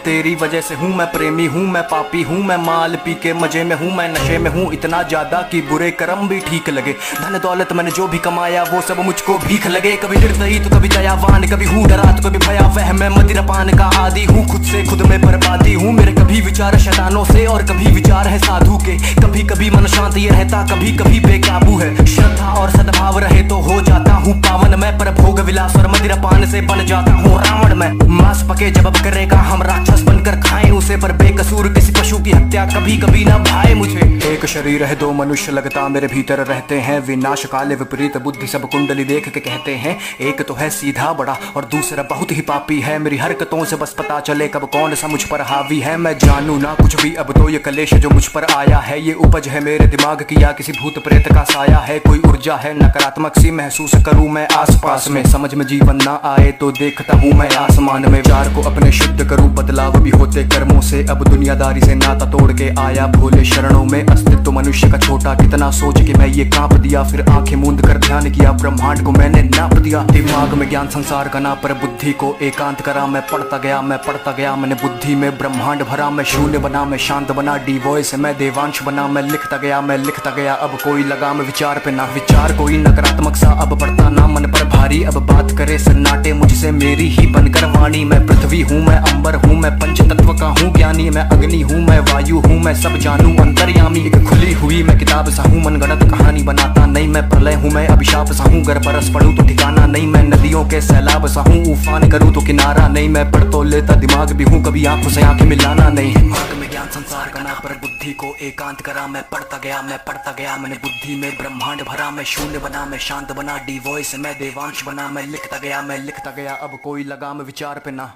तेरी वजह से हूँ मैं प्रेमी हूँ, मैं पापी हूँ, मैं माल पी के मजे में हूँ, मैं नशे में हूँ इतना ज्यादा कि बुरे कर्म भी ठीक लगे। धन दौलत मैंने जो भी कमाया वो सब मुझको भीख लगे। कभी निर्दयी तो कभी दयावान, कभी हूँ डरा तो कभी भयावह, मैं मदिरापान का आदी हूँ, खुद से खुद में बर्बादी हूँ। मेरे कभी विचार शैतानों से और कभी विचार है साधु के। कभी कभी मन शांत ये रहता, कभी कभी बेकाबू है। श्रद्धा और सद्भाव रहे तो हो जाता हूँ पावन मैं, पर भोग विलास और मदिरापान से बन जाता हूँ रावण मैं। मांस पके जब अब करेगा हम राक्षस बनकर खाएं उसे, पर बेकसूर किसी पशु की हत्या कभी कभी ना भाए मुझे। एक शरीर है दो मनुष्य लगता मेरे भीतर रहते हैं, विनाश काले विपरीत बुद्धि सब कुंडली देख के कहते हैं। एक तो है सीधा बड़ा और दूसरा बहुत ही पापी है, मेरी हरकतों से बस पता चले कब कौन सा मुझ पर हावी है। मैं जानू ना कुछ भी अब तो ये कलेश जो मुझ पर आया है, ये उपज है मेरे दिमाग की या किसी भूत प्रेत का साया है। कोई ऊर्जा है नकारात्मक सी महसूस करूँ मैं आसपास में, समझ में जीवन ना आए तो देखता हूँ मैं आसमान में। विचार को अपने शुद्ध करूँ बदलाव भी होते कर्मों से, अब दुनियादारी से नाता तोड़ के आया भोले शरणों में। अस्तित्व मनुष्य का छोटा कितना सोच के मैं ये कांप दिया, फिर आंखें मूंद कर ध्यान किया ब्रह्मांड को मैंने नाप दिया। दिमाग में ज्ञान संसार का ना पर बुद्धि को एकांत करा, मैं पढ़ता गया मैंने बुद्धि में ब्रह्मांड भरा। मैं शून्य बना मैं शांत बना, डी वॉइस मैं देवांश बना। मैं लिखता गया अब कोई लगाम विचार पे ना, विचार कोई नकारात्मक सा अब पड़ता ना मन पर भारी। अब बात करे सन्नाटे मुझसे मेरी ही बनकर वाणी, मैं पृथ्वी हूँ मैं अंबर हूँ मैं पंच तत्व का हूँ ज्ञानी। मैं अग्नि हूँ मैं वायु हूँ मैं सब जानू अंतर्यामी। एक खुली हुई मैं किताब सा हूँ मनगढ़ंत कहानी बनाता नहीं, मैं प्रलय हूँ मैं अभिशाप सा हूँ, अगर बरस पड़ूं तो ठिकाना नहीं। मैं नदियों के सैलाब सा हूँ उफान करूँ तो किनारा नहीं, मैं पढ़ तो लेता दिमाग भी हूँ कभी आंखों से आंखें मिलाना नहीं। दिमाग में ज्ञान संसार का ना पर बुद्धि को एकांत करा, मैं पढ़ता गया मैंने बुद्धि में ब्रह्मांड भरा। मैं शून्य बना मैं शांत बना, डी वॉइस मैं देवांश बना। मैं लिखता गया अब कोई लगाम विचार पे ना।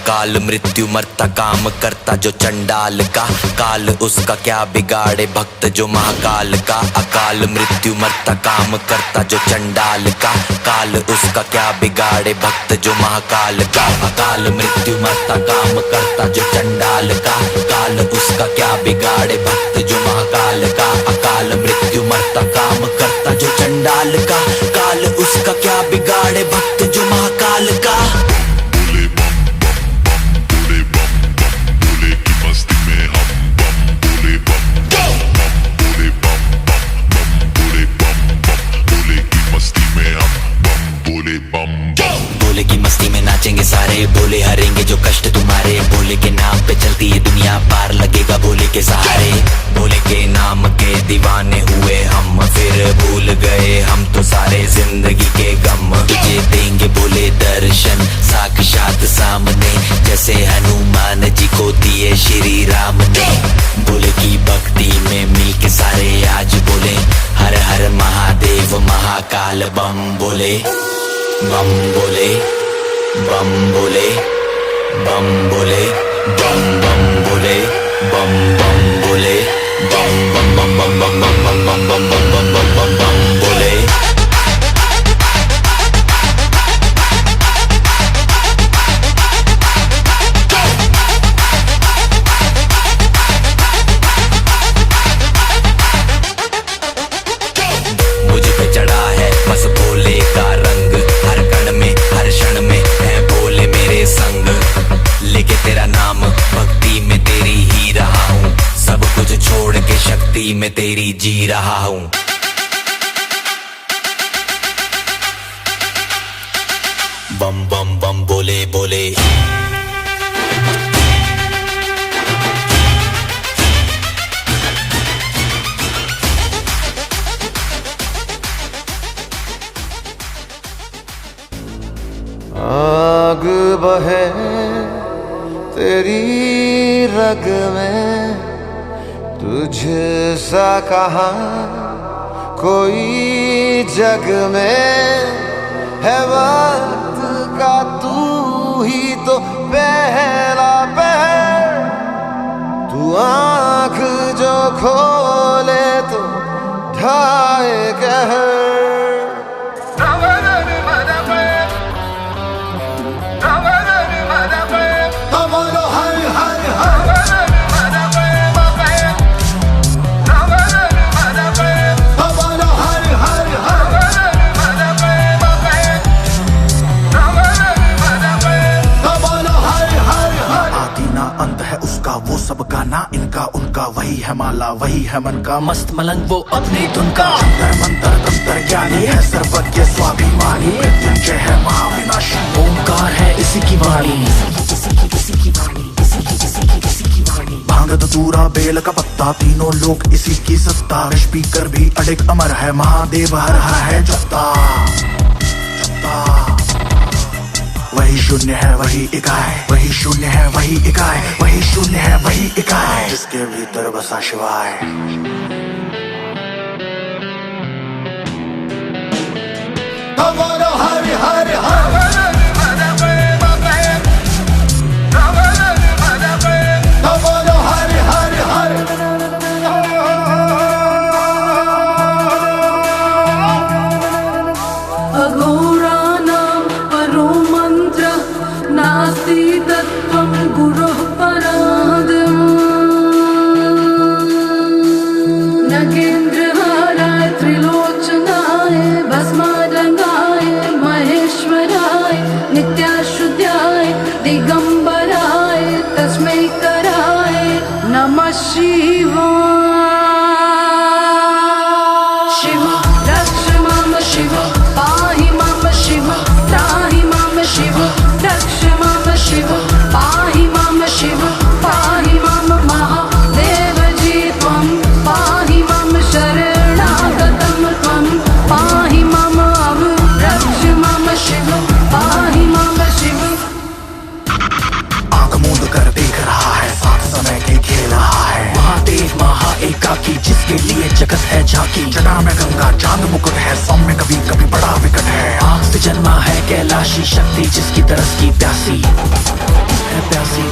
काल मृत्यु मरता काम करता जो चंडाल का, काल उसका क्या बिगाड़े भक्त जो महाकाल का। अकाल मृत्यु मरता काम करता जो चंडाल का, काल उसका क्या बिगाड़े भक्त जो महाकाल का। अकाल मृत्यु मरता काम करता जो चंडाल का, काल उसका क्या बिगाड़े भक्त जो महाकाल का। अकाल मृत्यु मरता काम करता जो चंडाल का, काल उसका क्या बिगाड़े भक्त जो महाकाल का। भोले की मस्ती में नाचेंगे सारे, भोले हरेंगे जो कष्ट तुम्हारे। भोले के नाम पे चलती है दुनिया, पार लगेगा भोले के सहारे। भोले के नाम के दीवाने हुए हम, फिर भूल गए हम तो सारे जिंदगी के गम। तुझे देंगे भोले दर्शन साक्षात सामने, जैसे हनुमान जी को दिए श्री राम ने। भोले की भक्ति में मिल के सारे आज बोले, हर हर महादेव महाकाल बम बोले। बम बोले बम बोले बम बोले बम बम बोले बम बम बोले बम बम बम बम बम बम बम बम बम बम बम बम बम बोले। मुझ पे चढ़ा है बस भोले का रंग, हर कण में हर क्षण में है भोले मेरे संग। लेके तेरा नाम भक्ति में तेरी ही रहा हूँ, सब कुछ छोड़ के शक्ति में तेरी जी रहा हूँ। बम बम बम बोले बोले। आग बहे तेरी रग में, तुझसा कहाँ कोई जग में है। वक्त का तू ही तो पहला पहर, तू आँख जो खोले तो ढाए कहर। वही है मन का मस्त मलंग, वो अपनी धुन का जंतर मंतर तंत्र ज्ञानी है, सर्वज्ञ स्वाभिमानी, मृत्युंजय है महाविनाशी, ओंकार है इसी की वाणी, भांग धतूरा बेल का पत्ता, तीनों लोग इसी की सत्ता, स्पीकर भी अडिग अमर है, महादेव हर हर है जपता। वही शून्य है वही इकाई, वही शून्य है वही इकाई, वही शून्य है वही इकाई, जिसके भीतर बसा शिवाय। हरि हरि हरि अघोराणां परो मन्त्रः नास्ति तत्त्वं गुरोः परादिम्। नगेन्द्रहाराय त्रिलोचनाय भस्मारंगाय महेश्वराय नित्याशुद्धाय दिगंबराय तस्मै कराय नमः शिवाय। शिव रक्ष मां शिव, पाहि मां शिव, त्राहि मां शिव, रक्ष मां शिव, पाहि मां शिव, पाहि मां महादेव जी त्वं, पाहि मां शरणागतं त्वं, पाहि मां रक्ष मां शिव, पाहि मां शिव। आंख मूंद कर देख रहा है, साथ समय के खेल रहा है, महादेव महा एकाकी, जिसके लिए जगत है झांकी, जटा में गंगा चांद मुकुट है, सौम्य कभी कभी बड़ा विकट है, आंख से जन्मा है कैलाशी, शक्ति जिसकी तरस की प्यासी है, प्यासी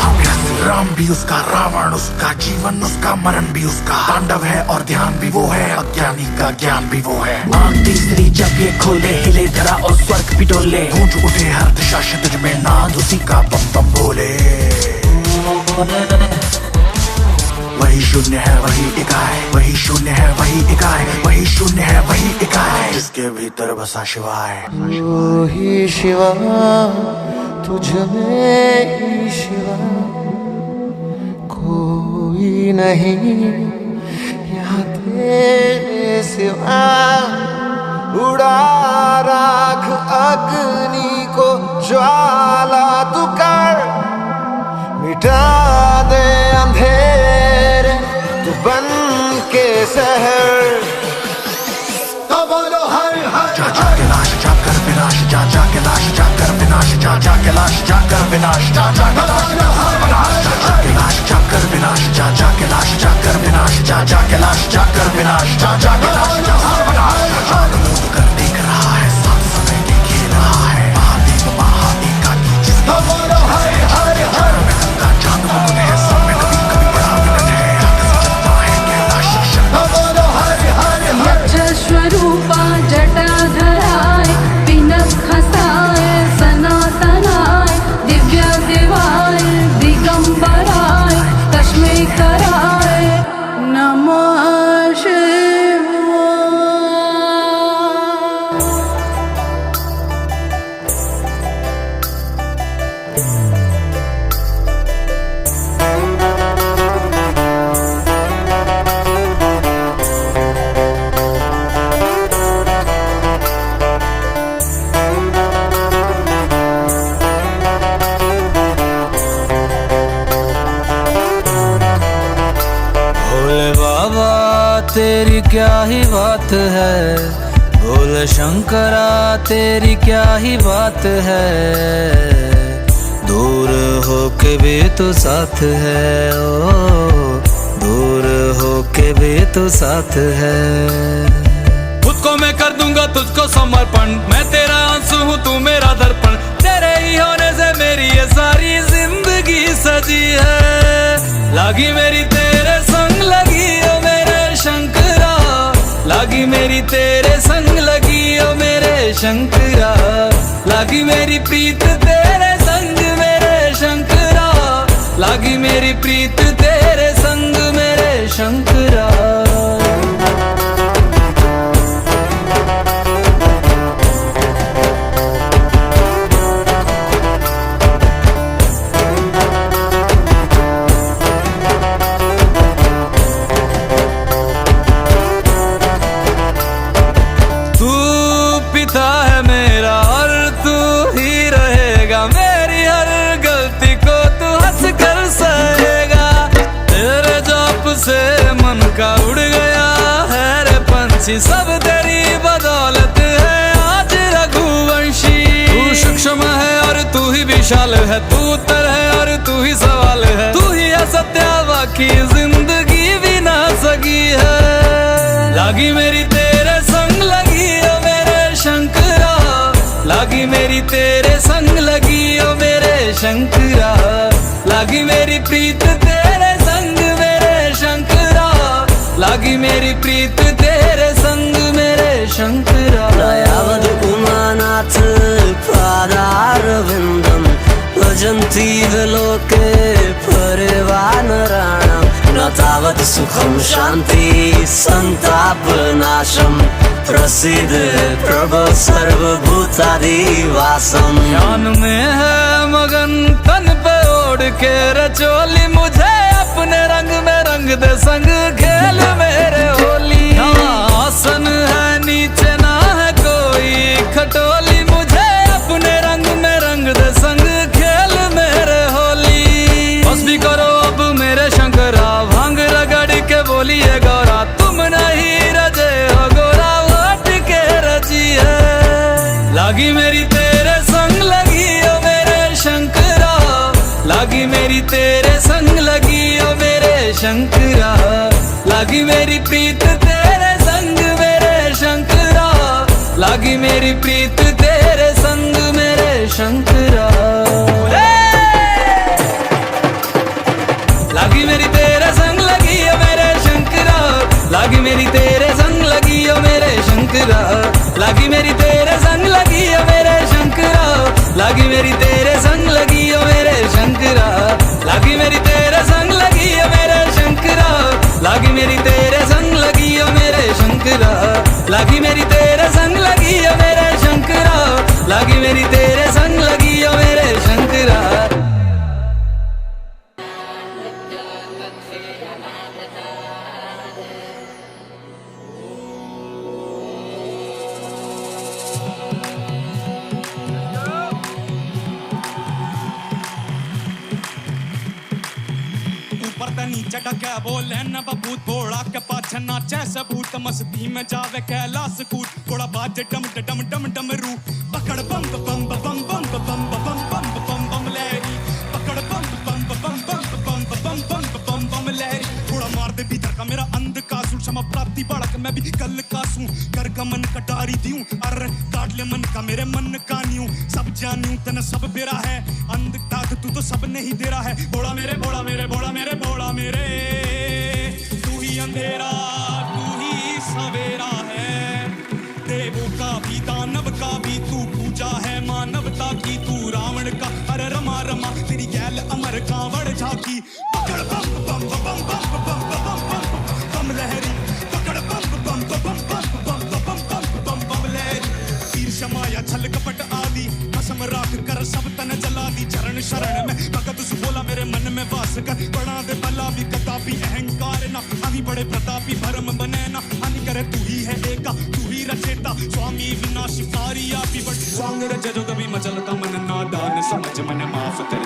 हाँ प्यासी। राम भी उसका, रावण उसका, जीवन उसका, मरण भी उसका, तांडव है और ध्यान भी वो है, अज्ञानी का ज्ञान भी वो है। आंख तीसरी जब ये खोले, हिले धरा और स्वर्ग भी डोले, गूंज उठे हर दिशा शिविर में, नाद उसी का बम बम बोले। वही शून्य है वही इकाई, वही शून्य है वही इकाई, वही शून्य है वही इकाई, जिसके भीतर बसा शिवाय। तू ही शिवा, तुझ में ही शिवा, कोई नहीं यहाँ तेरे सिवा, उड़ा राख अग्नि को ज्वाला तू कर, मिटा दे अंधेरे तू बन के शहर। तो बोलो हर हर जा जा के लाश जा कर विनाश, जा जा के लाश जा कर विनाश, जा जा के लाश जा कर विनाश, जा जा के लाश जा कर विनाश, जा जा के लाश जा कर विनाश, जा जा के लाश जा कर विनाश, जा जा के लाश जा कर विनाश, जा जा के लाश जा कर विनाश। आंख मूंद कर देख रहा है, साथ समय के खेल रहा है, महादेव महा एकाकी, जिसके बोलो हर हर हर में गंगा चांद मुकुट है, सौम्य कभी कभी बड़ा विकट है, आंख से जन्मा है कैलाशी, शक्ति बोलो हर हर हर। स्वरूपा जटाधराय पिनखसाय सनातनाय दिव्य देवाय दिगंबराय तस्मै कराय नमः शिवाय। तेरी क्या ही बात है, भोले शंकरा तेरी क्या ही बात है, दूर होके भी तू साथ है, ओ दूर होके भी तू साथ है। खुद को मैं कर दूंगा तुझको समर्पण, मैं तेरा आंसू हूँ तू मेरा दर्पण, तेरे ही होने से मेरी ये सारी जिंदगी सजी है। लागी मेरी तेरे संग लगी ओ मेरे शंकरा, लागी मेरी तेरे संग लगी ओ मेरे शंकरा, लागी मेरी प्रीत तेरे संग मेरे शंकरा, लागी मेरी प्रीत तेरे संग मेरे शंकरा। ऐसी सब तेरी बदौलत है आज रघुवंशी। तू सूक्ष्म है और तू ही विशाल है, तू उत्तर है और तू ही सवाल है, तू ही है सत्या बाकी जिंदगी भी ना सकी है। लागी मेरी तेरे संग लगी ओ मेरे शंकरा, लागी मेरी तेरे संग लगी ओ मेरे शंकरा, लागी मेरी प्रीत तेरे संग मेरे शंकरा, लागी मेरी प्रीत तेरे संग मेरे शंकरा। यावद् उमानाथ पादारविन्दं भजन्ति लोके परिवानराणां, न तावत् सुखं शान्ति संतापनाशं, प्रसीद प्रभो सर्वभूतादिवासम्। ध्यान में है मगन तन पे ओढ़ के रचोली, मुझे अपने रंग में रंग दे संग खेल मेरे होली। आसन है नीचे ना है कोई खटोली, मुझे अपने रंग में रंग दे संग खेल मेरे होली। बस भी करो अब मेरे शंकरा, भांग रगड़ के बोलिए गौरा, तुम नहीं रजे हो गोरा वोट के रची है। लागी मेरी तेरे संग लगी ओ मेरे शंकरा, लागी मेरी तेरे संग लगी ओ मेरे शंकरा, लागी मेरी प्रीत तेरे संग मेरे शंकरा, लागी मेरी प्रीत तेरे संग मेरे शंकरा। लागी मेरी तेरे संग लगी ओ मेरे शंकरा, लागी मेरी तेरे संग लगी ओ मेरे शंकरा, लागी मेरी तेरे संग लगी ओ मेरे शंकरा, लागी मेरी तेरे संग लगी ओ मेरे शंकरा, लागी मेरी तेरे संग लगी ओ मेरे शंकरा, लागी मेरी तेरे संग लगी ओ मेरे शंकरा, लागी मेरी तेरे संग लगी ओ मेरे शंकरा, लागी मेरी तेरे संग लगी ओ मेरे शंकरा। नीचे डके बोले न बबूत, थोड़ा के पाछे नाचे सबूत, मस्ती में जावे कैलाश कूट, थोड़ा बाजे डम डम डम डम रू, पकड़ बम बम बम बम बम बम बम बम बम लहरी, पकड़ बम बम बम बम बम बम बम बम लहरी, थोड़ा मार दे भीतर का मेरा अंधकासु, क्षमा प्राप्ति बढ़क मैं भी कल कासू, कर का मन कटारी दियूं, अरे काट ले मन का मेरे मन का न्यू, सब जानू तन सब बेरा है, अंधता तू तो सब नहीं दे रहा है, बोला मेरे बोला मेरे बोला मेरे बोला मेरे, तू ही अंधेरा तू ही सवेरा है, देवों का भी दानव का भी तू पूजा है, मानवता की तू रावण का अरे रमा रमा, तेरी गैल अमर कांवड़ झाकी, पकड़ बम बम बम बम बम बम बम बम लहरी, पकड़ बम बम बम बम बम बम बम लहरी, तीर शमाया छल कपट आदि कसम राख कर सब तन जला दी, चरण शरण में भगत सु बोला मेरे मन में वास कर, बड़ा दे भला भी कदापि अहंकार ना, अभी बड़े प्रतापी भरम बने ना, हानि करे तू ही है एका तू ही रचेता, स्वामी विनाशी सारी आपी बट स्वांग रच जो कभी मचलता मन नादान, समझ मन माफ कर